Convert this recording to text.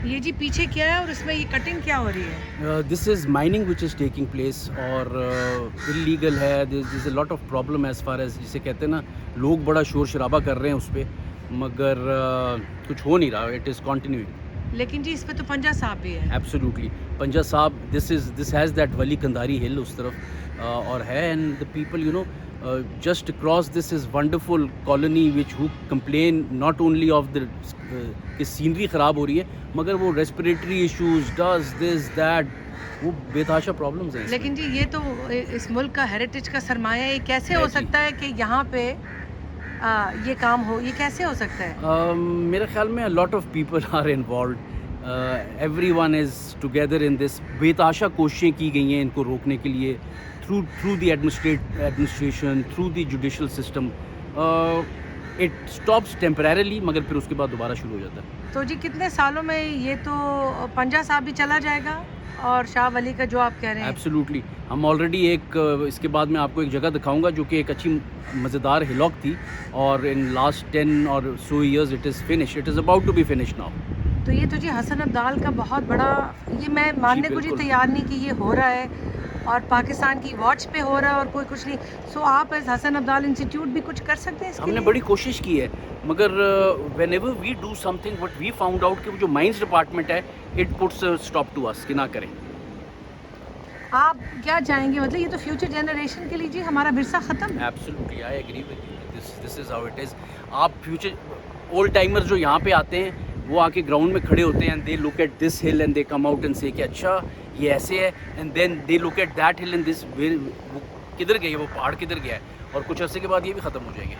یہ جی پیچھے کیا ہے اور اس میں یہ کٹنگ کیا ہو رہی ہے؟ This is mining which is taking place اور انلیگل ہے. There is a lot of problem as far as جسے کہتے ہیں نا, لوگ بڑا شور شرابہ کر رہے ہیں اس پہ, مگر کچھ ہو نہیں رہا. It is continuing. لیکن جی اس پہ تو پنجہ صاحب بھی ہے. ایبسلیوٹلی پنجہ صاحب, دس ہیز دیٹ ولی کندھاری ہل اس طرف اور ہے. And the people you know just across this is wonderful colony which who complain not only of the کہ سینری خراب ہو رہی ہے, مگر وہ respiratory issues, does this that, وہ بے تحاشا پرابلمز ہیں. لیکن جی یہ تو اس ملک کا ہیریٹیج کا سرمایہ ہے, یہ کیسے ہو سکتا ہے کہ یہاں پہ یہ کام ہو, یہ کیسے ہو سکتا ہے؟ میرے خیال میں lot of people are involved, every one is together in this. بے تحاشا کوششیں کی گئی ہیں ان کو روکنے کے لیے, through the administration, through the judicial system. It stops temporarily, مگر پھر اس کے بعد دوبارہ شروع ہو جاتا ہے. تو جی کتنے سالوں میں یہ تو پنجہ صاحب بھی چلا جائے گا اور شاہ ولی کا جو آپ کہہ رہے ہیں؟ ایبسلیوٹلی. ہم آلریڈی ایک اس کے بعد میں آپ کو ایک جگہ دکھاؤں گا جو کہ ایک اچھی مزیدار ہلاک تھی, اور in last 10 or so years it is finished. It is about to be finished now. تو یہ تو جی حسن عبدال کا بہت بڑا, یہ میں ماننے کو جی تیار نہیں کہ یہ ہو رہا ہے اور پاکستان کی واچ پہ ہو رہا ہے اور کوئی کچھ نہیں. سو آپ ایز حسن عبدال انسٹیٹیوٹ بھی کچھ کر سکتے ہیں اس کے لیے؟ ہم نے بڑی کوشش کی ہے, مگر whenever we do something what we found out کہ وہ جو مائنس ڈپارٹمنٹ ہے اٹ پٹس اسٹاپ ٹو اس کہ نہ کریں. آپ کیا چاہیں گے, مطلب یہ تو فیوچر جنریشن کے لیے جی ہمارا ورثہ ختم ہے. Absolutely I agree with you. This is how it is. آپ فیوچر اولڈ ٹائمرز جو یہاں پہ آتے ہیں وہ آ کے گراؤنڈ میں کھڑے ہوتے ہیں, دے look at this hill and they come out and say کہ اچھا یہ ایسے ہے, and then they look at that hill and this, وہ کدھر گئی ہے, وہ پہاڑ کدھر گیا ہے, اور کچھ عرصے کے بعد یہ بھی ختم ہو جائیں گے.